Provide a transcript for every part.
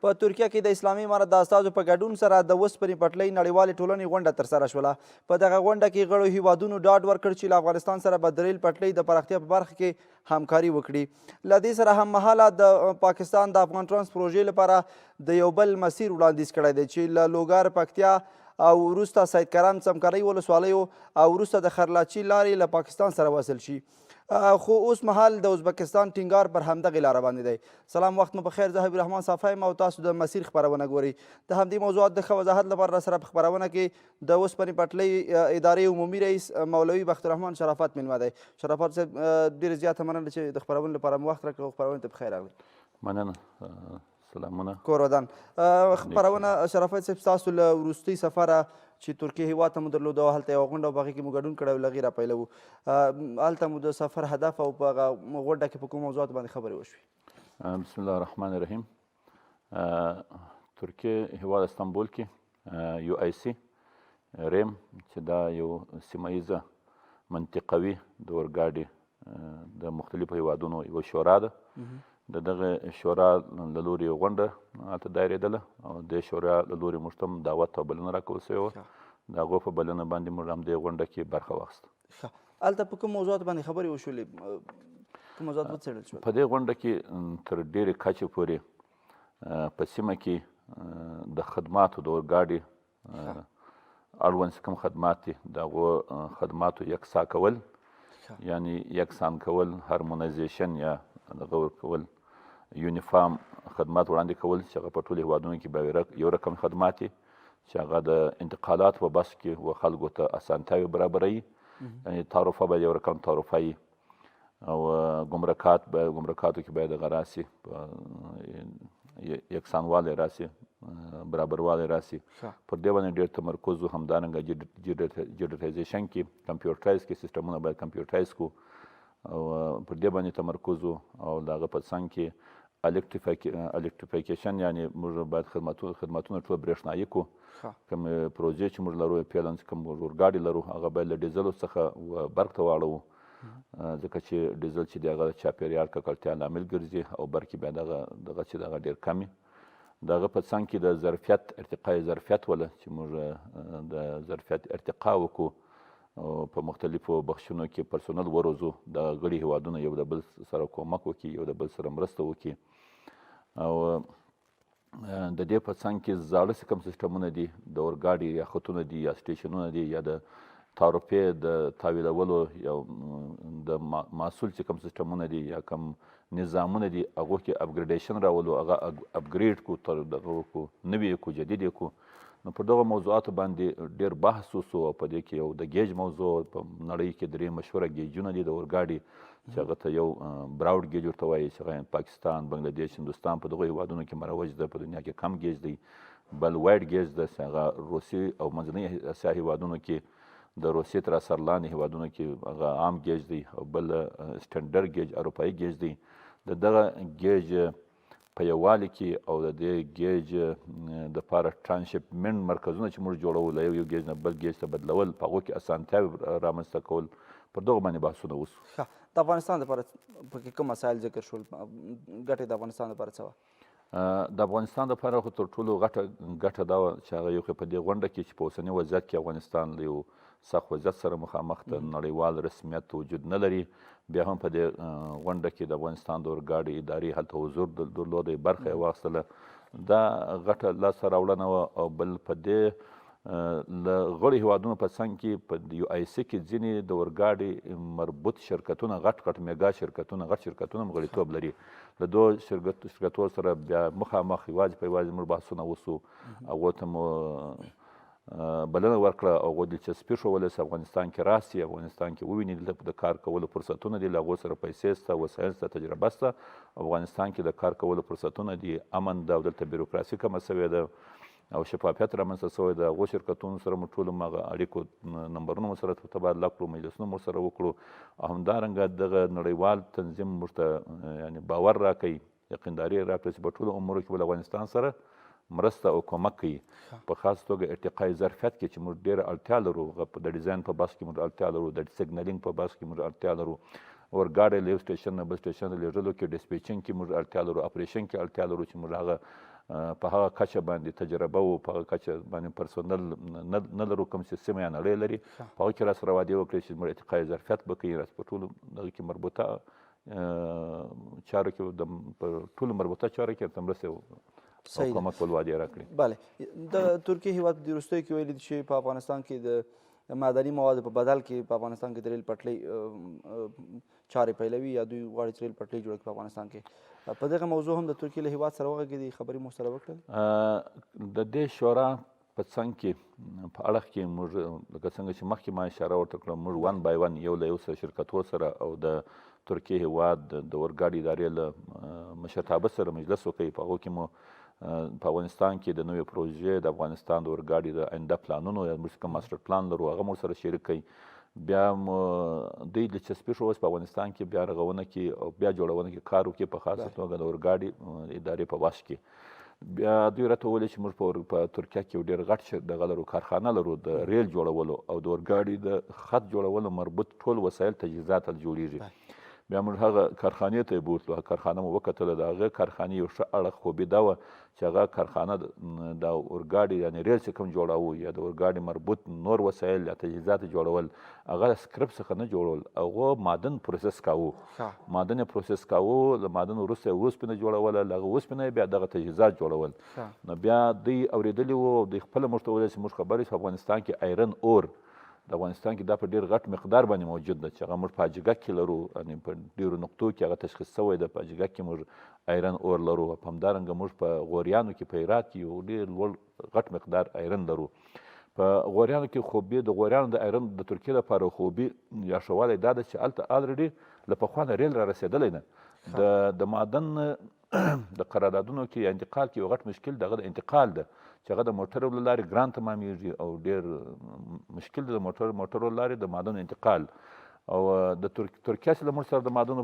په ترکیه کې د اسلامي امارت د استازو په ګډون سره د اوسپنې پټلۍ نړیوالې ټولنې غونډه ترسره شوله. په دغه غونډه کې غړو هیوادونو ډاډ ورکړ چې له افغانستان سره به د ریل پټلۍ د پراختیا په برخه کې همکاري وکړي. له دې سره هممهاله د پاکستان د افغان ټرانس پروژې لپاره د یو بل مسیر وړاندیز کړی دی چې له لوګر، پکتیا او وروسته سید کرم څمکنۍ ولسوالیو او وروسته د خرلاچي لارې له پاکستان سره وصل شي. خو اوس مهال د ازبکستان ټینګار پر همدغې لاره باندې دی. سلام، وخت مو بخیر. زه حبیب الرحمن صافی یم او تاسو د مسیر خپرونه ګورئ. د همدې موضوعات د ښه وضاحت لپاره را سره په خپرونه کې د اوسپنې پټلۍ ادارې عمومي رئیس مولوي بختالرحمن شرافت میلمه دی. شرافت صاحب، ډېرې زیاته مننه چې د خپرونې لپاره مو وخت راکړ. خپرونې ته بخیر راغلئ. مننه. سلامونه. کور ودان. خپرونه شرافت صاحب، ستاسو له وروستي سفره چې ترکیې هېواد ته مو درلوده او هلته یوه غونډه او په هغې کې مو ګډون کړی او له هغې راپیلوو. هلته مو د سفر هدف او په هغه غونډه کې په کومو موضوعاتو باندې خبرې وشوې؟ بسم الله الرحمن الرحیم. ترکیې هېواد استانبول کې یو آی سی ریم چې دا یو سیمه ییزه منطقوي د اورګاډي د مختلفو هېوادونو یوه شورا ده. د دغه شورا له لورې یو غونډه هلته دایرېدله او د شورا له لورې موږ ته هم دعوت او بلنه راکول سوې وه. د هغو په بلنه باندې موږ همدې غونډه کې برخه واخیسته. هلته په کوم موضوعاتو باندې خبرې وشولې؟ کوم موضوعات وڅېړل شول؟ په دې غونډه کې تر ډېرې کچې پورې په سیمه کې د خدماتو د اورګاډي اړوند چې کوم خدمات دي د هغو خدماتو یکسا کول، یعنی یکسان کول، هارمونایزیشن یا دغه ورکول، یونیفارم خدمات وړاندې کول چې هغه په ټولو هېوادونو کې به یو رقم خدمات وي چې هغه د انتقالاتو په بس کې و خلکو ته اسانتیاوې برابروي. یعنې تعرفه باید یو رقم تعرفه وي او ګمرکاتو کې باید دغه راسي یکسانوالی راسي، برابروالی راسي. پر دې باندې ډېر تمرکز و. همدارنګه ډیجیټایزیشن کې کمپیوټرایز کې سیسټمونه باید کمپیوټرایز کړو او پر دې باندې تمرکز و. او د هغه په څنګ کې الکتریفیکیشن، یعنې موږ باید خدمتونه ټول برېښنایي کړو. کوم پروژې چې موږ لرو فعلا کوم اورګاډي لرو هغه باید له ډیزلو څخه برق ته واړوو، ځکه چې ډیزل چې دی هغه د چاپېریال ککړتیا لامل ګرځي او برق یې باید دغه چې دغه ډېر کم وي. د هغه په څنګ کې د ظرفیت ارتقای ظرفیت وله چې موږ د ظرفیت ارتقا وکړو او په مختلفو بخشونو کې پرسونل وروزو، د غړي هېوادونه یو د بل سره کومک وکړي، یو د بل سره مرسته وکړي. او د دې په څنګ کې زاړه چې کوم سیسټمونه دي د اورګاډي یا خطونه دي یا سټیشنونه دي یا د تعرفې د تاویلولو یا د محصول چې کوم سیسټمونه دي یا کوم نظامونه دي هغو کې اپګریډیشن راولو، هغه اپګریډ کړو، تر دغه وکړو، نوي یې کړو، جدید یې کړو. نو پر دغه موضوعاتو باندې ډېر بحث وسو او په دې کې یو د ګیج موضوع، په نړۍ کې درې مشهوره ګیجونه دي د اورګاډي چې هغه ته یو براوډ ګیج ورته وایي چې هغه پاکستان، بنګلادیش، هندوستان په دغو هېوادونو کې مروج ده. په دنیا کې کم ګیج دی. بل وایډ ګیج ده چې هغه روسي او منځنۍ اسیا هېوادونو کې، د روسیې تر اثر لاندې هېوادونو کې هغه عام ګیج دی. او بل سټنډرډ ګیج اروپایي ګیج دی. د دغه ګیج په یووالي کې او د دې ګیج دپاره ټرانسشپمنټ مرکزونه چې موږ جوړوو، له یو ګیج نه بل ګیج ته بدلول، په هغو کې اسانتیاوې رامنځته کول، پر دغو باندې بحثونه وسو. د افغانستان دپاره پکې کوم مسایل ذکر شول؟ ګټې د افغانستان دپاره څه وه؟ د افغانستان دپاره خو تر ټولو ګټه دا وه چې هغه یو په دې غونډه کې چې په اوسني وضعیت کې افغانستان له یو سخت وضعیت سره مخامخ ده، نړیوال رسمیت وجود نه لري. بیا هم په دې غونډه کې د افغانستان د اورګاډي ادارې هلته حضور درلوده، برخه یې واخیستله. دا غټه لاسته راوړنه وه. او بل په دې له غړو هېوادونو په څنګ کې په یو آی سی کې ځینې د اورګاډي مربوط شرکتونه، غټ میګا شرکتونه، غټ شرکتونه هم غړیتوب لري. له دو شرکتونو سره بیا مخامخ یوازې په یوازې موږ بحثونه وسو. هغو ته مو بلنه ورکړه او هغوی دلچسپي ښودله چې افغانستان کې راسي، افغانستان کې وویني دلته د کار کولو فرصتونه دي، له هغو سره پیسې شته، وسایل شته، تجربه شته. افغانستان کې د کار کولو فرصتونه دي، امن ده او دلته بیروکراسي کمه سوې ده او شفافیت رامنځته سوی ده. هغو شرکتونو سره موږ ټول هماغه اړیکو نمبرونه مو سره تبادله کړو، مجلسونه مو سره وکړو. او همدارنګه دغه نړیوال تنظیم موږ ته یعنې باور راکوي، یقینداري راکړه چې په ټولو امورو کې به له افغانستان سره مرسته او کومک کوي. په خاص توګه ارتقای ظرفیت کې چې موږ ډېره اړتیا لرو، د ډیزاین په بحث کې موږ اړتیا لرو، د سیګنلینګ په بحث کې موږ اړتیا لرو، اورګاډي له یو سټیشن نه بل سټیشن ته لیږدلو کې ډسپیچینګ کې موږ اړتیا لرو، اپریشن کې اړتیا لرو چې موږ هغه په هغه کچه باندې تجربه او په هغه کچه باندې پرسونل نه لرو، کوم سیستم یا نړۍ لري، په هغه کې راسره وعدې وکړې چې زموږ ارتقاء ظرفیت به کوي، په ټولو دغه کې مربوطه چارو کې په ټولو مربوطه چارو کې ورته مرستې حکومت ول وعدې راکړي. بله، د ترکیې هېواد په دې وروستیو کې ویلي دي چې په افغانستان کې د معدني موادو په بدل کې په افغانستان کې د ریل پټلۍ چارې پیلوي یا دوی غواړي چې ریل پټلۍ جوړه کړي په افغانستان کې. په دغه موضوع هم د ترکیې له هېواد سره وغږېدې، خبرې مو سره وکړلې؟ د دې شورا په څنګ کې په اړخ کې موږ لکه څنګه چې مخکې ما اشاره ورته کړه، موږ ون بای ون یو له یو سره شرکتو سره او د ترکیې هېواد د اورګاډي ادارې له مشرتابه سره مجلس وکړی. په هغو کې مو په افغانستان کې د نوې پروژې د افغانستان د اورګاډي د آینده پلانونو یا موږ کوم ماسټر پلان لرو هغه مو سره شریک کړئ. بیا مو دوی دلچسپي ښوده په افغانستان کې بیا رغونه کې او بیا جوړونه کې کار وکړي، په خاصه توګه د اورګاډي ادارې په وس کې. بیا دوی راته وویل چې موږ په ترکیه کې یو ډېر غټ دغه لرو، کارخانه لرو د ریل جوړولو او د اورګاډي د خط جوړولو مربوط ټول وسایل تجهیزات هلته جوړېږي. بیا موږ هغه کارخانې ته یې بوتلو، هغه کارخانه مو وکتله. د هغه کارخانې یو ښه اړخ خوبي دا وه چې هغه کارخانه د اورګاډي یعنې ریل چې کوم جوړاوه یا د اورګاډي مربوط نور وسایل یا تجهیزات جوړول هغه د سکرپ څخه نه جوړول، هغه معدن پروسس کاوه، معدن یې پروسس کاوه، له معدن وروسته یې اوسپنه جوړوله، له هغه اوسپنه یې بیا دغه تجهیزات جوړول. نو بیا دوی اورېدلي وو او دوی خپله موږ ته وویل چې موږ خبر یو چې په افغانستان کې آیرن اور د افغانستان کې دا په ډېر غټ مقدار باندې موجود ده چې هغه موږ په اجګک کې لرو، یعنې په ډېرو نقطو کې هغه تشخیص شوی ده. په اجګک کې موږ آیرن اور لرو، په همدارنګه موږ په غوریانو کې په هرات کې یو ډېر لوړ غټ مقدار آیرن لرو. په غوریانو کې خوبي د غوریانو د آیرن د ترکیې لپاره خوبي یا ښه والی دا ده چې هلته الریډي له پخوا نه ریل را رسېدلی نه. د معدن د قراردادونو کې انتقال کې یو غټ مشکل دغه د انتقال ده چې هغه د موټرو له لارې ګران تمامیږي او ډېر مشکل ده د موټرو له لارې د معدنو انتقال. او د ترکیه چې له موږ سره د معدنو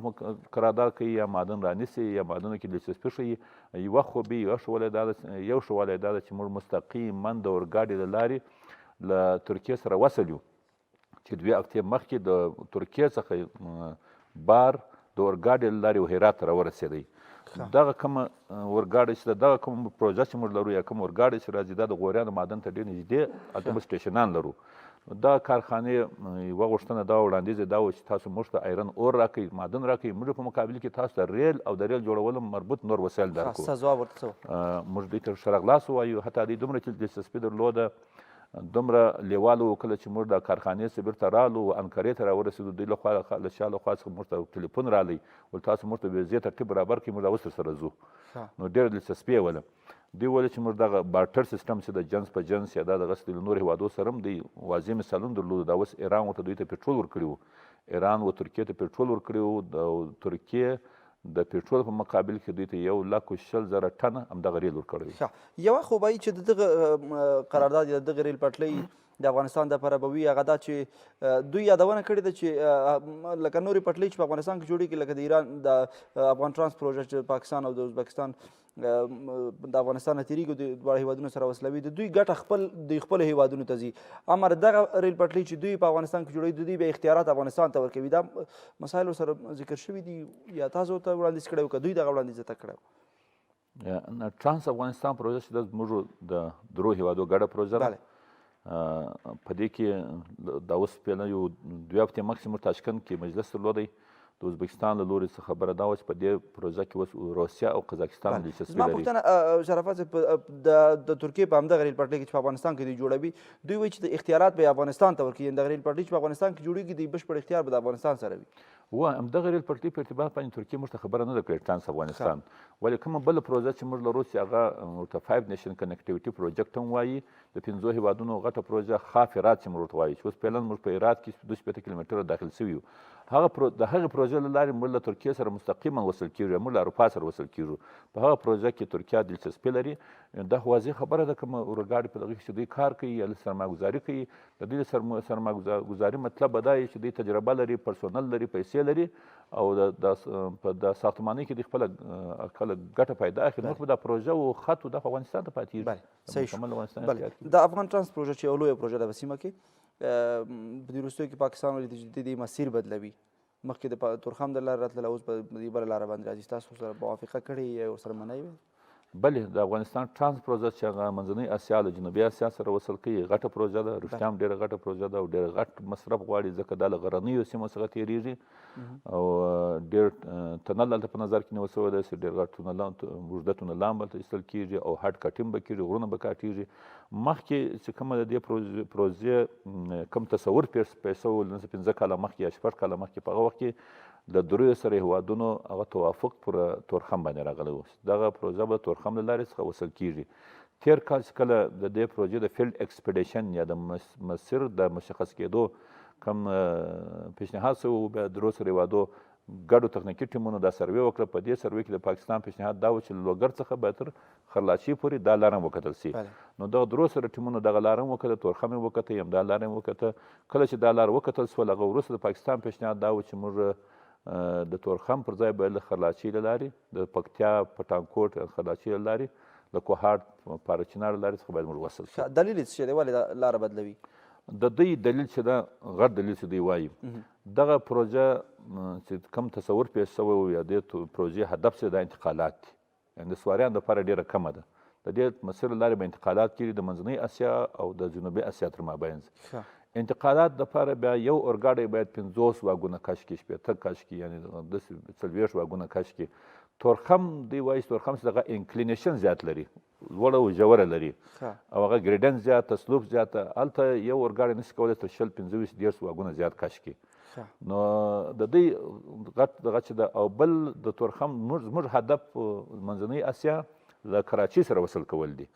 قرارداد کوي یا معدن رانیسي یا معدنو کې دلچسپي ښیي، یوه خوبي یو ښه والی دا ده چې موږ مستقیما د اورګاډي له لارې له ترکیې سره وصل یو چې 2 هفتې مخکې د ترکیې څخه بار د اورګاډي له لارې هرات ته راورسېدی. دغه کومه اورګاډي چې دغه کوم پروژه چې موږ لرو یا کوم اورګاډي چې راځي دا د غوریانو معدن ته ډېر نږدې هلته موږ سټېشنان لرو. دا کارخانې یوه غوښتنه دا وړاندیز یې دا و چې تاسو موږ ته آیرن اور راکړئ، معدن راکړئ، موږ په مقابل کې تاسو ته ریل او د ریل جوړولو مربوط نور وسایل درکړو. موږ دوی ته ښه راغلاست ووایو، حتی دوی دومره چې دلچسپي درلوده، دومره لیواله وو. کله چې موږ د کارخانې څخه بیرته رالو انکارې ته راورسېدو، دوی لخوا له شا لخوا څخه موږ ته ټلیفون راغلی، ول تاسو موږ ته ویزې ترتیب برابر کړئ، موږ اوس ورسره ځو. نو ډېره دلچسپي یې وله. دوی ویل چې موږ دغه بارټر سیستم چې د جنس په جنس یا دا دغسې له نورو هېوادو سره هم دوی واضح مثالونه درلودو. دا اوس ایران ورته دوی ته پېټرول ورکړي وو، ایران و ترکیې ته پېټرول ورکړي وو، د ترکیې د پېټرول په مقابل کې دوی ته 1,40,000 ټنه همدغه ریل ورکړی وو. یوه خوبایي چې د دغه قرارداد یا د دغه ریل پټلۍ د افغانستان دپاره به وي هغه دا چې دوی یادونه کړې ده چې لکه نورې پټلۍ چې په افغانستان کې جوړېږي، لکه د ایران د افغان ټرانس پروژه چې پاکستان او د ازبکستان د افغانستان نه تېرېږي، د دواړه هېوادونو سره وصلوي، د دوی ګټه د خپلو هېوادونو ته ځي. امر دغه ریل پټلۍ چې دوی په افغانستان کې جوړوي د دوی بیا اختیارات افغانستان ته ورکوي. دا مسایل ورسره ذکر شوي دي یا تاسو ته وړاندیز کړی و که دوی دغه وړاندیز ته کړی و؟ ټرانس افغانستان پروژه چې ده زموږ د درو هېوادو ګډه پروژه ده. په دې کې دا اوس پیله یو 2 هفتې مخکې موږ تاشکند کې مجلس درلودی. د ازبکستان له لورې څخه خبره دا وه چې په دې پروژه کې اوس روسیه او قزاقستان دلچسپي زما پوښتنه شرافت صاحب د ترکیې په همدغه ریل پټلۍ کې چې په افغانستان کې دوی جوړوي، دوی وایي چې د اختیارات به یې افغانستان ته ورکوي، دغه ریل پټلۍ چې په افغانستان کې جوړېږي د بشپړ اختیار به د افغانستان سره وي. همدغه ریل پټلۍ په ارتباط باندې ترکیې موږ ته خبره نه ده کړې ټرانس افغانستان، ولې کومه بله پروژه چې موږ لرو چې هغه ورته 5 نیشن کنیکټیویټي پروجیکټ هم وایي، د 5 هېوادونو غټه پروژه خاف هرات چې موږ ورته وایو چې اوس فعلا موږ په هرات کې 250 کیلومتره داخل سوي یو. د هغې پروژې له لارې موږ له ترکیې سره مستقیما وصل کېږو، موږ له اروپا سره وصل کېږو. په هغه پروژه کې ترکیه دلچسپي لري. دا خو واضح خبره ده کومه اورګاډي په دغه کې چې دوی کار کوي یا سرمایه‌ګزاري کوي، د دوی سرمایه‌ګزاري مطلب به دا وي چې دوی تجربه لري، پرسونل لري، پیسې لري او د ساختمانۍ کې دوی خپله ګټه پیدا اخلي. موږ به دا پروژه و خط دا په افغانستان ته پاتې کېږي. د افغان ټرانس پروژه چې یو لویه پروژه ده په سیمه کې، په دې وروستیو کې پاکستان ولې د دې مسیر بدلوي، مخکې د تورخم د لارې راتلله، اوس په دې بله لاره باندې راځي. تاسو سره موافقه کړې یا ورسره منئ وی؟ بلې د افغانستان ټرانس پروژه چې هغه منځنۍ اسیا له جنوبي اسیا سره وصل کوي غټه پروژه ده، رښتیا هم ډېره غټه پروژه ده او ډېر غټ مصرف غواړي ځکه دا له غرنیو سیمو څخه تېرېږي او ډېر تنل هلته په نظر کې نیول شوی دی چې ډېر غټ تونلان اوږده تونلان به هلته ایستل کېږي او هډ کټینګ به کېږي، غرونه به کاټېږي. مخکې چې کومه د دې پروژې کوم تصور پیښ شوی نن 5 کاله مخکې یا 6 کاله مخکې په هغه وخت کې د دریو سره هیوادونو هغه توافق پر تورخم باندې راغلی و. دغه پروژه به تورخم له لارې څخه وصل کېږي. تېر کال چې کله د دې پروژې د فیلډ ایکسپیډیشن یا د مسیر د مشخص کېدو کوم پیشنهاد شوی و، بیا درو سره هیوادو ګډو تخنیکي ټیمونو دا سروې وکړه. په دې سروې کې د پاکستان پیشنهاد دا و چې له لوګر څخه به تر خرلاچي پورې دا لاره وکتل شي. نو دغه درو سره ټیمونو دغه لاره وکړه، تورخم یې وکته، همدا لاره یې وکته. کله چې دا لاره وکتل شول هغه وروسته د پاکستان پیشنهاد دا و چې موږ د تورخم پر ځای باید له خرلاچي له لارې د پکتیا پټانکوټ خرلاچي له لارې د کوهاټ پارچینار له لارې څخه باید موږ وصل شو. دلیل یې څه دی ولې دا لاره بدلوي؟ د دوی دلیل چې دا غټ دلیل چې دوی وایي دغه پروژه چې کوم تصور پیښ شوی و یا د پروژې هدف چې دا انتقالات دي، یعنې د سواریانو دپاره ډېره کمه ده. د دې مسیر له لارې به انتقالات کېږي د منځنۍ اسیا او د جنوبي اسیا تر مابینځ. انتقالات دپاره بیا یو اورګاډی باید 50 واګونه کش کړي، 60 کش کړي، یعنې داسې 40 واګونه کش کړي. تورخم دوی وایي تورخم چې دغه انکلینیشن زیات لري، لوړه او ژوره لري او هغه ګریډن زیاته، سلوپ زیاته. هلته یو اورګاډی نشي کولی تر 20 25 30 واګونه زیات کش کړي. نو د دوی غټ دغه چې ده. او بل د تورخم زموږ هدف منځنۍ اسیا له کراچي سره وصل کول دي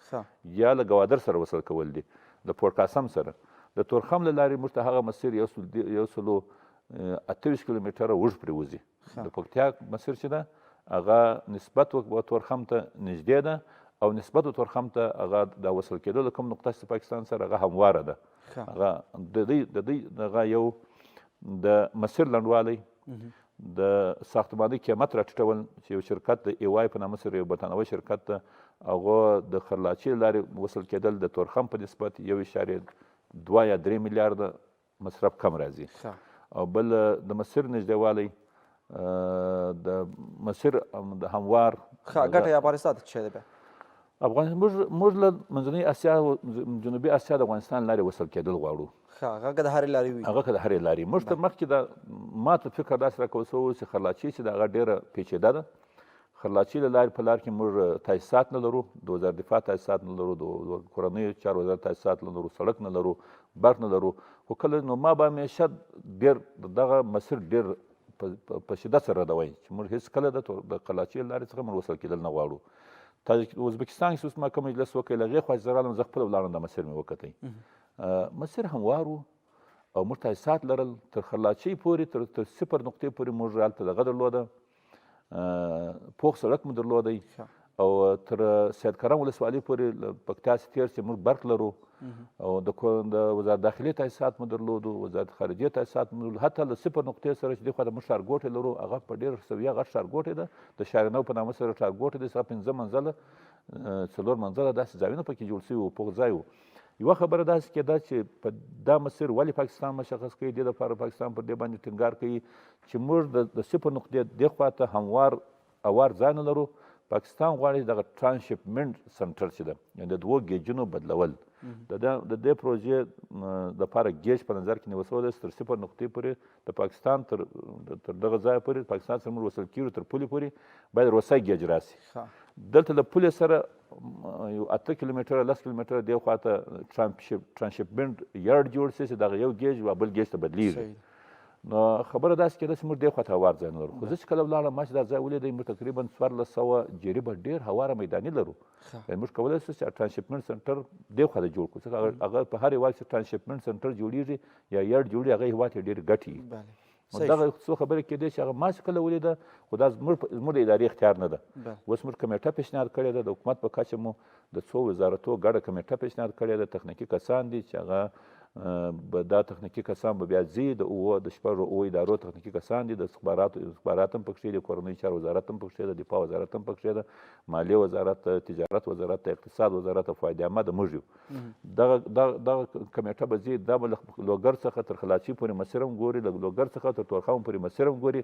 یا له ګوادر سره وصل کول دي، د پورت قاسم سره. د تورخم له لارې موږ ته هغه مسیر 128 کیلومتره اوږد پرېوځي. د پکتیا مسیر چې ده هغه نسبت تورخم ته نږدې ده او نسبت تورخم ته هغه د وصل کېدو له کوم نقطه چې پاکستان سره هغه همواره ده. هغه د دوی هغه یو د مسیر لنډوالی، د ساختماني قیمت راټیټول چې یو شرکت د ایوای په نامه سره یو برټانوي شرکت ته هغه د خرلاچي له لارې وصل کېدل د تورخم په نسبت 1.2 یا 3 میلیارده مصرف کم راځي. او بل د مسیر نږدېوالی، د مسیر د هموار ګټه یا افغانستان ته څه دی؟ موږ له منځنۍ اسیا او جنوبي اسیا د افغانستان لارې وصل کېدل غواړو. هغه که د هرې لارې وي، هغه که د هرې لارې. موږ ته مخکې ما ته فکر داسې راکول شوی چې خرلاچي چې د هغه ډېره پیچیده ده. خرلاچي له لارې په لار کې موږ تاسیسات نه لرو، د وزارت دفاع تاسیسات نه لرو، د کورنیو چارو وزارت تاسیسات نه لرو، سړک نه لرو، برق نه لرو. خو کله نو ما به همیشه ډېر دغه مسیر ډېر په شدت سره ردوی چې موږ هېڅ کله د خرلاچي له لارې څخه موږ وصل کېدل نه غواړو. ازبکستان کې اوس ما کوم مجلس وکړی، له هغې خوا چې زه رالم زه خپله ولاړم، دا مسیر مې وکتی. مسیر هموار و او موږ تاسیسات لرل. تر خرلاچۍ پورې تر 0 نقطې پورې موږ هلته دغه درلوده، پوخ سړک مو درلودی. او تر سید کرم ولسوالۍ پورې له پکتیا چې تېر شي موږ برق لرو او د وزارت داخلي تاسیسات مو درلودو، وزارت خارجیه تاسیسات مو درلودو. حتی له 0 نقطې سره چې دې خوا ته موږ ښارګوټی لرو، هغه په ډېر سویه غټ ښارګوټی ده، د شارنو په نامه سره ښارګوټی دی. هغه 5 منزله 4 منزله داسې ځایونه پکې جوړ شوي وو، پوخ ځای و. یوه خبره داسې کېده چې په دا مسیر ولې پاکستان مشخص کوي، دې دپاره پاکستان پر دې باندې ټینګار کوي چې موږ د 0 نقطې دې خوا ته هموار اوار ځای نه لرو. پاکستان غواړي دغه ټرانسشپمنټ سنټر چې ده، یعنې د 2 ګیجونو بدلول. د دې پروژې دپاره ګیج په نظر کې نیول شوی دی. تر 0 نقطې پورې د پاکستان تر دغه ځایه پورې پاکستان سره موږ وصل کېږو، تر پولې پورې باید روسۍ ګیج راسي. دلته له پولې سره یو 8 کیلومتره 10 کیلومتره دې خوا ته ټرانسشپمنټ یارډ جوړ شي چې دغه یو ګیج و بل ګیج ته بدلېږي. نو خبره داسې کېده چې موږ دې خوا ته هوار ځای نه لرو. خو زه چې کله ولاړم ما چې دا ځای ولیدی، موږ تقریبا 1400 جریبه ډېر هواره میداني لرو. موږ کولی شو چې ټرانسشپمنټ سنټر دې خوا ته جوړ کړو، ځکه هغه په هر هېواد کې ټرانسشپمنټ سنټر جوړېږي یا یارډ جوړېږي، هغه هېواد ته ډېر ګټې وي. دغه څو خبرې کېدې چې هغه ما چې کله ولیده، خو دا زموږ د ادارې اختیار نه ده. اوس موږ کمیټه پیشنهاد کړې ده، د حکومت په کچه مو د څو وزارتو ګډه کمیټه پیشنهاد کړې ده، تخنیکي کسان دي چې هغه به دا تخنیکي کسان به بیا ځي د شپږو اوو ادارو تخنیکي کسان دي د استخبارات هم پکښې دي کورنۍ چارو وزارت هم پکښې ده دفاع وزارت هم پکښې ده مالیې وزارت تجارت وزارت اقتصاد وزارت او فایده عامه د موږ یو دغه کمیټه به ځي دا به له لوګر څخه تر خلاچي پورې مسیر هم ګوري له لوګر څخه تر تورخم پورې مسیر هم ګوري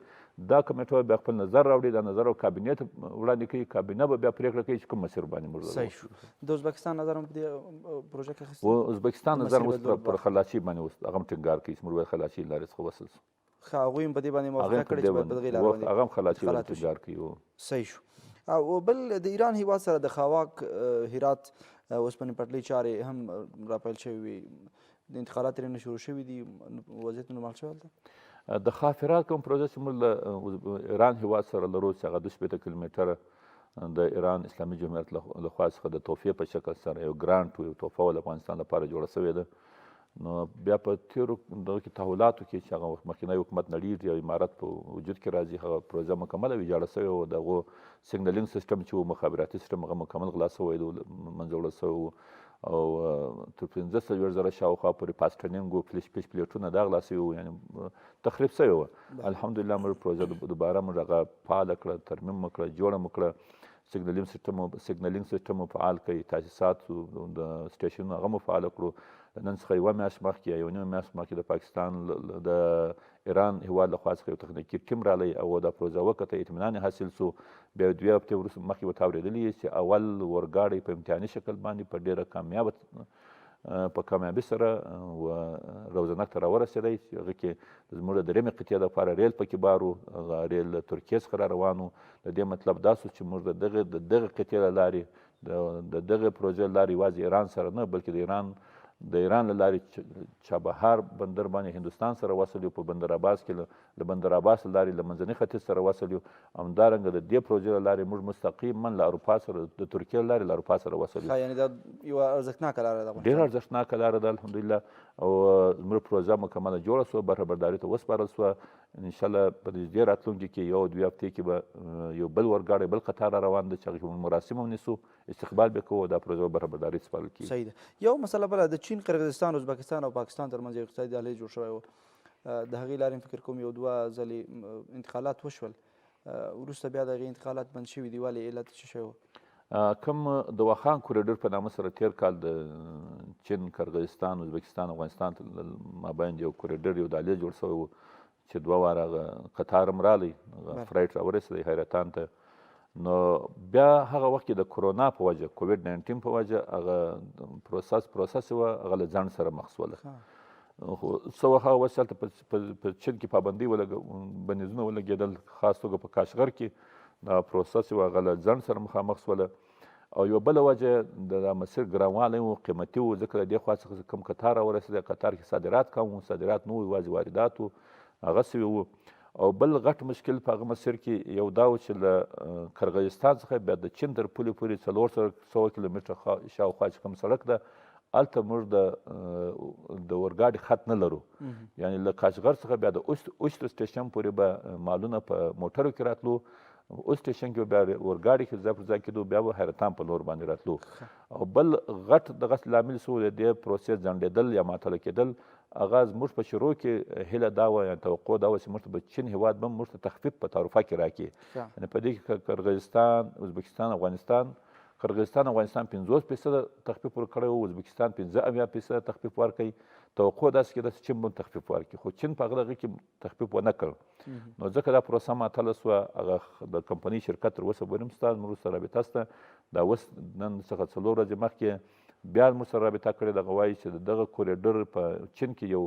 دا کمیټه به بیا خپل نظر راوړي دا نظر او کابینې ته وړاندې کوي کابینه به بیا پرېکړه کوي چې کوم مسیر باندې موږ صحیح شو د ازبکستان نظر هم په دې پروژه کې اخیستی و ازبکستان نظر اوس پر خلاچي باندې اوس هغه هم ټینګار کوي چې موږ باید خلاچي لارې څخه وصل شو ښه هغوی هم په دې باندې موافقه کړې چې باید په دغې لاره باندې هغه هم خلاچي باندې ټینګار کوي صحیح شو او بل د ایران هیواد سره د خواک هرات اوسپنې پټلۍ چارې هم راپیل شوې وي د انتقالات ترېنه شروع شوي دي وضعیت نورمال شوی هلته د خافرات کوم پروژه چې موږ له ایران هیواد سره لرو چې هغه 2 کیلومتره د ایران اسلامي جمهوریت لخوا څخه د تحفې په شکل سره یو ګرانټ یو تحفه د افغانستان لپاره جوړه شوې ده نو بیا په تېرو دغه کې تحولاتو کې چې هغه مخکینی حکومت نړیږي او امارت په وجود کې راځي هغه پروژه مکمله ویجاړه شوې وه د هغو سیګنلینګ سیسټم چې و مخابراتي سیسټم هغه مکمل غلا شوی دی منځه وړل شوی و او تر 15,000 شاوخوا پورې پاسټرنینګ و فلش پلیټونه دا غلا شوي وو یعنې تخریب شوې وه الحمدلله موږ پروژه دوباره موږ هغه فعاله کړه ترمیم مو کړه جوړه مو کړه سیګنلینګ سیسټم مو فعال کړئ تاسیسات د سټیشنونو هغه مو فعاله کړو نن څخه 1 میاشت مخکې یا 1 میاشت مخکې د پاکستان د ایران هیواد لخوا څخه یو تخنیکي ټیم راغلی او دا پروژه وکته اطمینان حاصل سو بیا 2 هفتې وروسته مخکې به تاورېدلي چې اول ورګاډی په امتحاني شکل باندې په ډېره په کامیابي سره روزنک ته راورسېدی چې هغه کې زموږ د درېیمې قطعې دپاره ریل پکې بار و هغه ریل له ترکیې څخه را روان و د دې مطلب دا سو چې موږ د دغه قطعې له لارې د دغه پروژې له لارې یوازې ایران سره نه بلکې د ایران له لارې چابهار بندر باندې هندوستان سره وصل یو په بندر عباس کې له بندر عباس له لارې له منځني ختیځ سره وصل یو همدارنګه د دې پروژې له لارې موږ مستقیما له اروپا سره د ترکیې له لارې له اروپا سره وصل یو یعنې دا یوه ارزښتناکه لاره ده ډېره ارزښتناکه لاره ده الحمدلله او زموږ پروژه مکمله جوړه سوه بهرهبرداري ته وسپارل سوه انشاءالله په نږدې راتلونکي کې 1-2 هفتې کې به یو بل ورګاډی بل قطار را روان ده چې هغې کې مراسم هم نیسو استقبال به کوو دا پروژه به بهرهبرداري سپارل کېږي صحیح ده یو مسله بله د چین قرغیزستان ازبکستان او پاکستان ترمنځ یو اقتصادي دهلیز جوړ شوی و د هغې لارې فکر کوم 1-2 ځلې انتقالات وشول وروسته بیا د هغې انتقالات بند شوي دي ولې علت څه شی و کوم د واخان کوریډور په نامه سره تېر کال د چین قرغیزستان ازبکستان افغانستان مابین یو کوریډور یو دهلیز جوړ شوی و چې 2 واره هغه قطار هم راغلی فرایټ راورسېدی حیرتان ته نو بیا هغه وخت کې د کرونا په وجه کوویډ 19 په وجه هغه پروسس وه هغه له ځنډ سره مخ شوله خو څه وخت هغه وس هلته په چین کې پابندي بندیزونه ولګېدل خاص توګه په کاشغر کې دا پروسس وه هغه له ځنډ سره مخامخ شوله او یوه بله وجه د مسیر ګرانوالی و قیمتي و ځکه له دې خوا څخه کوم قطار راورسېدی قطار کې صادرات کم و صادرات نه و یوازې واردات و هغه سوي وو او بل غټ مشکل په هغه مسیر کې یو دا و چې له قرغیزستان څخه بیا د چین تر پولې پورې 400 کیلومتره شاوخوا چې کوم سړک ده هلته موږ د ورګاډي خط نه لرو یعنې له کاشغر څخه بیا د اوچت سټیشن پورې به مالونه په موټرو کې راتلو اوس سټیشن کې بیا ورګاډي کې ځای پر ځای کېدو بیا به حیرتان په لور باندې راتلو او بل غټ دغه لامل څه و د دې پروسې ځنډېدل یا معطله کېدل هغه زموږ په شروع کې هیله دا وه یا توقع دا وه چې موږ ته به چین هېواد به موږ ته تخفیف په تعرفه کې راکړي یعنې په دې کې قرغیزستان ازبکستان افغانستان قرغیزستان افغانستان 50% تخفیف ورکړی و ازبکستان 15% تخفیف ورکوي توقع داسې کېده چې چین به تخفیف ورکړي خو چین په هغه کې تخفیف ونه کړ نو ځکه دا پروسه معطله سوه هغه د کمپنۍ شرکت تر اوسه پورې هم ستا زموږ سره رابطه شته دا اوس نن څخه 4 ورځې مخکې بیا موږ سره رابطه کړې دغه وایي چې دغه کوریډور په چین کې یو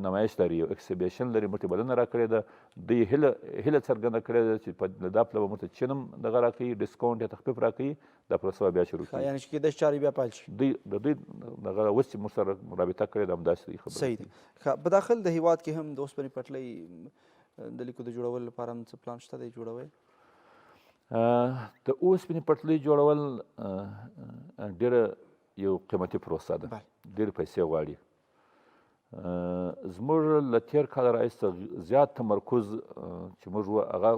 نمایش لري یو اکسیبیشن لري موږ ته بلنه راکړې ده دوی هیله څرګنده کړې ده چې په دا پلوه موږ ته چین هم دغه راکوي ډسکاونټ یا تخفیف راکوي دا پروسه بیا شروع کړي یعنې چې کېدای شي چارې بیا پیل شي دوی دغه اوس چې موږ سره رابطه کړې ده همداسې دي خبرې صحیح دي په داخل د هېواد کې هم د اوسپنې پټلۍ د لیکو د جوړولو لپاره هم څه پلان شته دی جوړوئ د اوسپنې پټلۍ جوړول ډېره یو قیمتي پروسه ده ډېرې پیسې غواړي زموږ له تېر کال راهیسته زیات تمرکز چې موږ هغه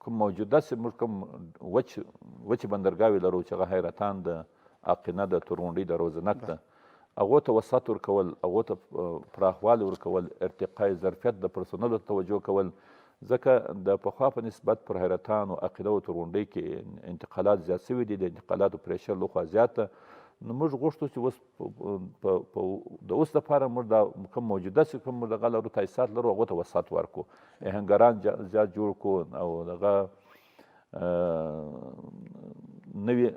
کوم موجوده چې موږ کوم وچې بندرګاوې لرو چې هغه حیرتان ده عقینه ده تورغونډۍ ده روزنک ده هغو ته وسعت ورکول، هغو ته پراخوالی ورکول، ارتقای ظرفیت د پرسونلو توجه کول. ځکه د پخوا په نسبت پر حیرتان او عقیده او تورغونډۍ کې انتقالات زیات شوي دي، د انتقالاتو پریشر لخوا زیات ده. نو موږ غوښتو چې اوس د اوس لپاره موږ دا کوم موجوده چې کوم دغه لرو تاسیسات لرو هغو ته وسعت ورکړو، آهنګران زیات جوړ کړو او دغه نوي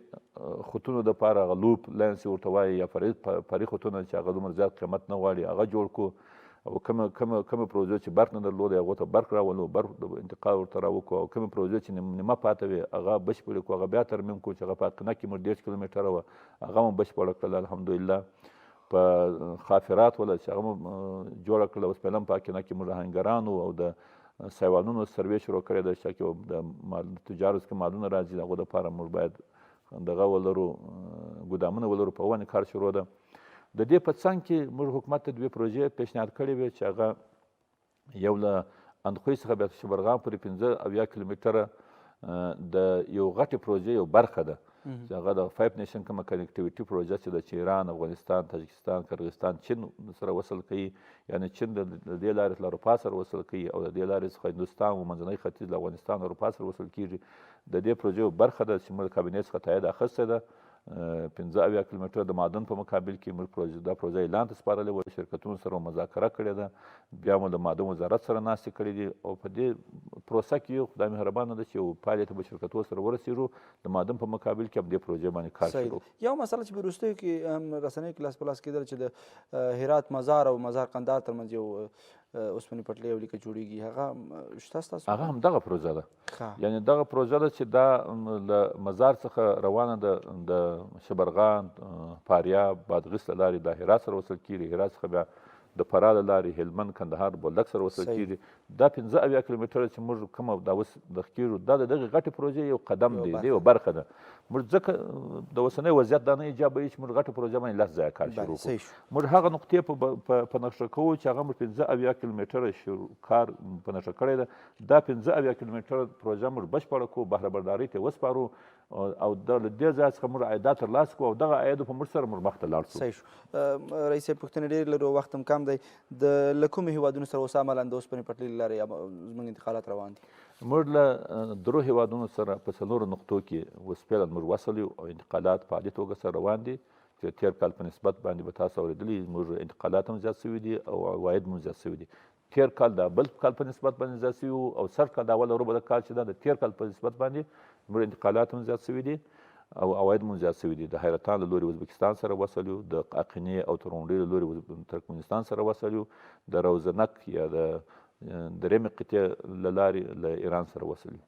خطونو دپاره هغه لوپ لاینس ورته وایي یا فرعي خطونه چې هغه دومره زیات قیمت نه غواړي هغه جوړ کړو. او کومه پروژه چې برق نه درلوده هغو ته برق راولو، برق انتقال ورته راوکړو. او کومه پروژه چې نیمه پاته وي هغه بشپړه کړو، هغه بیا ترمیم کړو چې هغه په اتنه کې موږ 1.5 کیلومتره وه هغه مو بشپړه کړله الحمدلله. په خافرات ولا چې هغه مو جوړه کړله. اوس فعلا په اکینه کې موږ آهنګرانو او د سایوانونو سروې شروع کړې ده چې د تجارو څخه مالونه راځي د هغو دپاره موږ باید دغه ولرو، ګودامونه ولرو. په ونې کار شروع ده. د دې په څنګ کې موږ حکومت ته 2 پروژې پیشنهاد کړې وې چې هغه یو له اندخوی څخه بیا شبرغان پورې 15 کیلومتره د یو غټې پروژې یو برخه ده چې هغه د 5 نیشن کومه کنیکټیویټي پروژه چې د ایران، افغانستان، تاجکستان، قرغیزستان، چین سره وصل کوي. یعنې چین د دې لارې له اروپا سره وصل کوي او د دې لارې څخه هندوستان او منځنی ختیځ له افغانستان او اروپا سره وصل کیږي. د دې پروژې یو برخه ده چې موږ کابینې څخه تایید اخیستی ده. 15 کیلومتره د معدن په مقابل کې موږ دا پروژه اعلان ته سپارلې وه، شرکتونو سره مذاکره کړې ده، بیا مو د معدن وزارت سره ناستې کړې دي. او په دې پروسه کې یو خدای مهربانه ده چې یو پایلې ته به شرکتونو سره ورسېږو، د معدن په مقابل کې هم دې پروژې باندې کار شروع. یو مسله چې په وروستیو کې هم رسنیو کې لاس په لاس کېدل چې د هرات مزار او مزار قندهار ترمنځ یو اوسپنې پټلۍ او لیکه جوړېږي، هغه شته ستاسو؟ هغه همدغه پروژه ده. یعنې دغه پروژه ده چې دا له مزار څخه روانه ده، د شبرغان، فاریاب، بادغیس له لارې د هرات سره وصل کېږي. هرات څخه بیا د فراه له لارې هلمند، کندهار، بولدک سره وصل کېږي. دا 15 کیلومتره چې موږ کومه دا اوس دغه کېږو دا د دغې غټې پروژې یو قدم دی، د یوه برخه ده. موږ ځکه د اوسنی وضعیت دا نه ایجابوي چې موږ غټه پروژه باندې 10 ځایه کار شروع کړو. موږ هغه نقطې په نقشه کوو چې هغه موږ 15 کیلومتره کار په نقشه کړی ده. دا 15 کیلومتره پروژه موږ بشپړه کړو، بهره بردارۍ ته وسپارو او د دې ځای څخه موږ عایدات ترلاسه کړو او دغه عایدو په موږ سره موږ مخته لاړ شو. صحیح شو. رئیس صاحب پوښتنې ډېرې لرو، وخت هم کم دی. له کومو هېوادونو سره اوس عملاً د اوسپنې پټلۍ له لارې زموږ انتقالات روان دي؟ موږ له 3 هېوادونو سره په 4 نقطو کې اوس فعلا موږ وصل یو او انتقالات په عادي توګه سره روان دي. چې تېر کال په نسبت باندې به تاسو اورېدلي موږ انتقالات هم زیات شوي دي او عواید هم زیات شوي دي. تېر کال د بل کال په نسبت باندې زیات شوي وو او سر کال د اوله ربع د کال چې دا د تېر کال په نسبت باندې موږ انتقالات هم زیات شوي دي او عواید هم زیات شوي دي. د حیرتان له لوري ازبکستان سره وصل یو، د اقینې او تورغونډۍ له لوري ترکمنستان سره وصل یو، د روزنک یا د درېیمې قطعې له لارې له ایران سره وصل یو.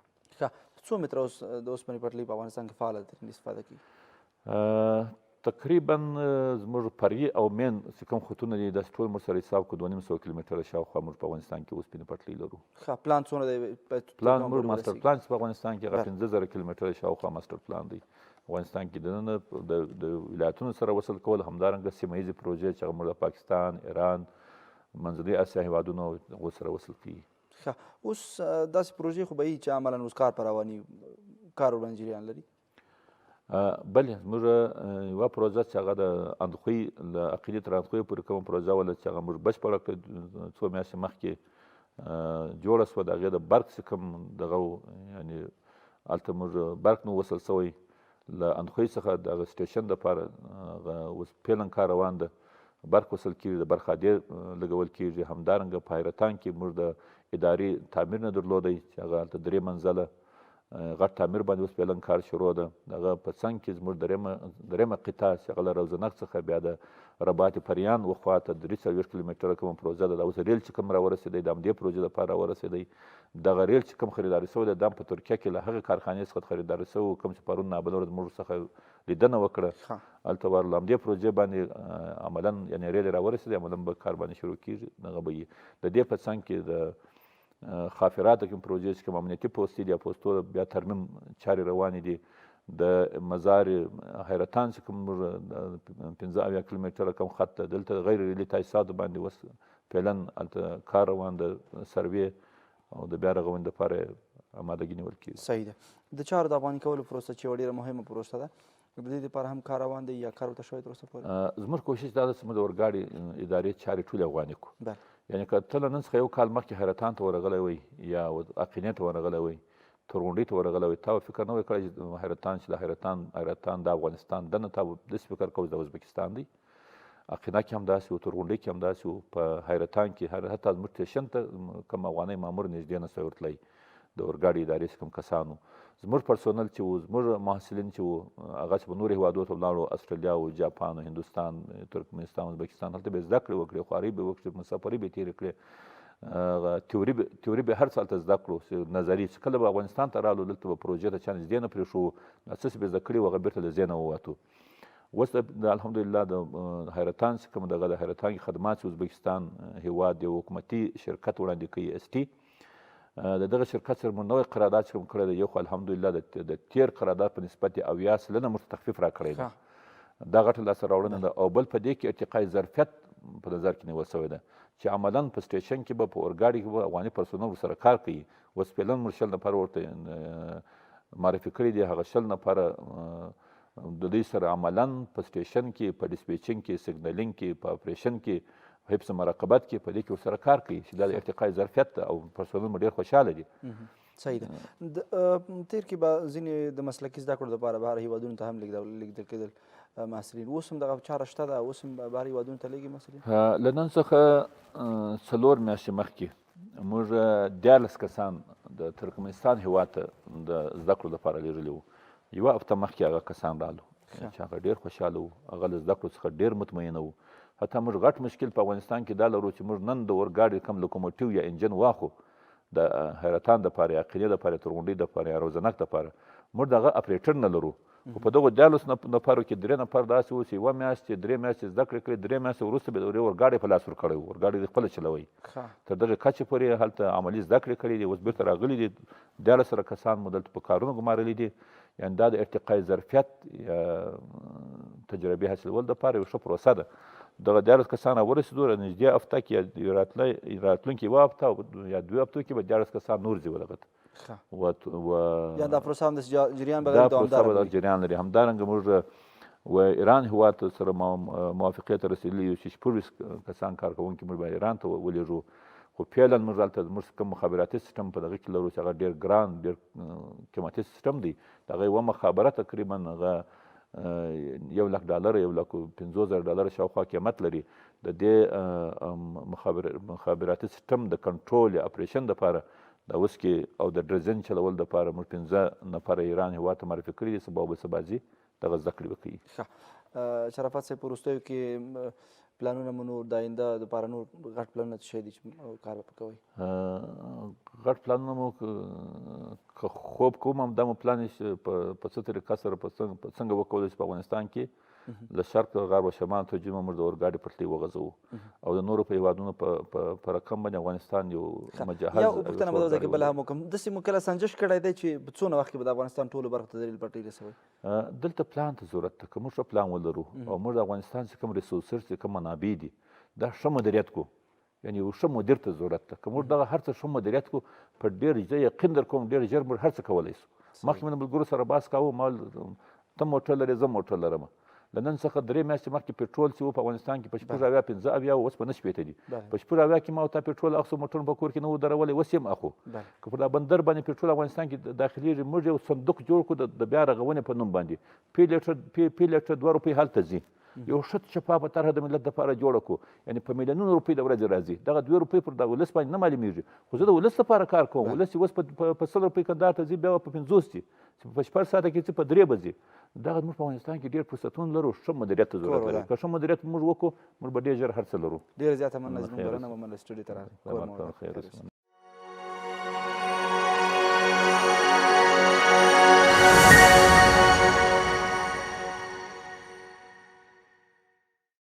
څو متره اوس د اوسپنې پټلۍ په افغانستان کې فعاله ده، استفاده کېږي؟ تقریبا زموږ فرعي او مین چې کوم خطونه دي داسې ټول موږ سره حساب کړو 250 کیلومتره شاوخوا موږ په افغانستان کې اوسپنې پټلۍ لرو. پلان څومره دی؟ پلان موږ ماسټر پلان چې په افغانستان کې هغه 15000 کیلومتره شاوخوا ماسټر پلان دی. افغانستان کې دننه د ولایتونو سره وصل کول، همدارنګه سیمه ییزې پروژې چې هغه موږ د پاکستان، ایران، منځنۍ اسیا هېوادونو هغو سره وصل کېږي. اوس داسې پروژې خو به وي چې عملاً اوس کار په رواني کار ورباندې جریان لري؟ بلې زموږ یوه پروژه چې هغه د اندخوی له عقیدې تر اندخوی پورې کومه پروژه وله چې هغه موږ بشپړه کړه 2 میاشتې مخکې جوړه سوه. د هغې د برق چې کوم دغه یعنې هلته موږ برق نو وصل سوی له اندخوی څخه د هغه سټیشن دپاره اوس فعلا کار روان ده، برق وصل کېږي، د برق خادې لګول کېږي. همدارنګه په حیرتان کې موږ د ادارې تعمیر نه درلودی چې هغه هلته 3 منزله غټ تعمیر باندې اوس فعلا کار شروع ده. دغه په څنګ کې زموږ درېیمه قطعه چې هغه له روزنک څخه بیا د رباط پریان وخوا ته 43 کیلومتره کومه پروژه ده. دا اوس ریل چې کوم راورسېدی د همدې پروژې لپاره راورسېدی. دغه ریل چې کوم خریداري شوی دی دا په ترکیه کې له هغې کارخانې څخه خریداري شوی کوم چې پرون نابله ورځ موږ څخه لیدنه وکړه. هلته ورله همدې پروژې باندې عملا یعنې ریل راورسېدی، عملا به کار باندې شروع کېږي. دغه به وي. د دې په څنګ کې د خافرات کوم پروژې چې کوم امنیتي پوستې دي یا پوستو بیا ترمیم چارې روانې دي. د مزار حیرتان چې کوم 15 کیلومتره کوم خط ده دلته غیر ریلي تاسیساتو باندې اوس فعلا هلته کار روان ده، سروې او د بیا رغونې دپاره آمادګي نیول کېږي. صحیح ده. د چارو د افغاني کولو پروسه چې یوه ډېره مهمه پروسه ده، د دې لپاره هم کار روان دی یا کار ورته شوی تر اوسه پورې؟ زموږ کوشش دا ده چې موږ د اورګاډي ادارې چارې ټولې افغاني کړو. بله. یعنې که ته له نن څخه یو کال مخکې حیرتان ته ورغلی وی یا اقینې ته ورغلی وی، تورغونډۍ ته ورغلی وی، تا به فکر نه وی کړی چې حیرتان چې د حیرتان د افغانستان دننه تا به داسې فکر کوو د ازبکستان دی. اقینه کې هم داسې و، تورغونډۍ کې هم داسې و، په حیرتان کې حتی زموږ سټیشن ته کوم افغانی مامور نږدې نه سوی ورتلی د اورګاډي ادارې چې کوم کسان وو. زموږ پرسونل چې وو، زموږ محصلین چې وو، هغه چې په نورو هېوادو ته ولاړو، استرالیا و، جاپان و، هندوستان، ترکمنستان، ازبکستان، هلته به یې زده کړې وکړې، خوارۍ به یې وکړې، مسافرۍ به یې تېرې کړې، تیوري به هر څه هلته زده کړو، نظري چې کله به افغانستان ته رالو دلته به پروژې ته چا نږدې نه پرېښودو، څه چې به یې زده کړي وو هغه بېرته له ذهنه ووتو. اوس د الحمدلله د حیرتان چې کوم دغه د حیرتان کې خدمات چې ازبکستان هېواد یو حکومتي شرکت وړاندې کوي ST، د دغه شرکت سره موږ نوی قرارداد چې کوم کړی دی، یو خو الحمدلله د تېر قرارداد په نسبت یې 70 سلنه موږ ته تخفیف راکړی دی، دا غټه لاسته راوړنه ده. او بل په دې کې ارتقای ظرفیت په نظر کې نیول سوی ده چې عملا په سټیشن کې به په اورګاډي کې به افغاني پرسونل ورسره کار کوي. اوس فعلا موږ 100 نفر ورته معرفي کړي دي، هغه 100 نفره د دوی سره عملا په سټیشن کې، په ډسپیچینګ کې، سګنلینګ کې، په اپریشن کې، حفظ مراقبت کې، په دې کې ورسره کار کوي چې دا د ارتقای ظرفیت ده او پرسونل مو ډېر خوشحاله دي. صحیح ده. تېر کې به ځینې د مسلکي زده کړو لپاره بهر هېوادونو ته هم لیږدول کېدل محصلین، اوس هم دغه چاره شته ده؟ اوس هم بهر هېوادونو ته لیږي محصلین؟ له نن څخه 4 میاشتې مخکې موږ 14 کسان د ترکمنستان هېواد ته د زده کړو لپاره لیږلي وو. یوه هفته مخکې هغه کسان رالو چې هغه ډېر خوشحاله وو، هغه له زده کړو څخه ډېر مطمئنه وو. حتی موږ غټ مشکل په افغانستان کې دا لرو چې موږ نن د اورګاډي کوم لوکوموټیو یا انجن واخو د حیرتان دپاره، یا اقینې دپاره، تورغونډۍ دپاره، یا روزنک دپاره، موږ د هغه اپریټر نه لرو. خو په دغو 14 نفرو کې 3 نفر داسې وو چې 1 میاشت 3 میاشتې زده کړې کړې، 3 میاشتې وروسته به د اورګاډي په لاس ورکړی وو، اورګاډي دې خپله چلوئ. تر دغې کچې پورې هلته عملي زده کړې کړې دي. اوس بېرته راغلي دي 14 سره کسان مو دلته په کارونو ګمارلي دي. یعنې دا د ارتقای ظرفیت یا تجربې حاصلول دپاره یو ښه پروسه ده. دغه 14 کسان راورسېدو، نږدې هفته کې یا راتلونکې یوه هفته یا 2 هفتو کې به 14 کسان نور ځي دغه ته. یا دا پروسه همداسې جریان به لري، دوامداره به جریان لري. همدارنګه موږ و ایران هېواد سره موافقې ته رسېدلي یو چې 24 کسان کارکوونکي موږ به ایران ته ولېږو. خو فعلا موږ هلته زموږ کوم مخابراتي سیسټم په دغه کې لرو چې هغه ډېر ګران، ډېر قیمتي سیسټم دی. د هغه یوه مخابره تقریبا هغه $1,00,000 $1,50,000 شاوخوا قیمت لري. د دې مخابراتي سیسټم د کنټرول یا اپریشن دپاره د اوس کې او د ډرزن چلول دپاره موږ 15 نفره ایران هېواد ته معرفي کړي دي، سبا به سبا دغه زده کړې به کوي. شرافت صاحب، په وروستیو کې پلانونه مو نور د آینده دپاره نور غټ پلانونه څه شی دي چې کار به کوئ؟ غټ پلانونه مو که خوب کوم هم دا مو پلان په څه طریقه سره څنګه وکولی چې په افغانستان کې له شرق غرب و شمال ترجمه موږ د اورګاډي پټلۍ وغځوو او د نورو په هېوادونو په رقم باندې افغانستان یو مجهز. یو پوښتنه به دا کې بله هم وکړم، داسې مو کله سنجش کړی دی چې په څونه وخت کې به د افغانستان ټولو برخو ته د ریل پټلۍ رسوئ؟ دلته پلان ته ضرورت ده. که موږ ښه پلان ولرو او موږ د افغانستان چې کوم ریسورسز چې کوم منابع دي دا ښه مدیریت کړو، یعنې یو ښه مدیر ته ضرورت ده. که موږ دغه هر څه ښه مدیریت کړو، په ډېر زه یقین در کوم ډېر ژر موږ هر څه کولی شو. مخکې مې د ملګرو سره بحث کاوه، ما ته موټر لرې، زه موټر لرم. له نن څخه 3 میاشتې مخکې پېټرول چې و په افغانستان کې په 4.50 اوس په 9.50 دي. په 4.50 کې ما او تا پېټرول اخیستو، موټر په کور کې نه و درولی، اوس یې هم اخو. که پر دا بندر باندې پېټرول افغانستان کې داخلېږي، موږ یو صندوق جوړ کړو د بیا رغونې په نوم باندې. پی لیټر 2 روپۍ هلته ځي. یو ښه شفافه طرحه د ملت دپاره جوړه کړو، یعنې په میلیونونو روپۍ د ورځې راځي. دغه 2 روپۍ پر د ولس باندې نه معلومېږي، خو زه د ولس لپاره کار کوم. ولس چې اوس په 100 روپۍ کندهار ته ځي، بیا په 50 ځي، چې په 6 ساعته کې چې په 3 به ځي. دغه موږ په افغانستان کې ډېر فرصتونه لرو، ښه مدیریت ته ضرورت لري. که ښه مدیریت موږ وکړو، موږ به ډېر ژر هر څه لرو. ډېره زیاته مننه، زموږ بلنه ومنله سټوډیو ته راغلئ.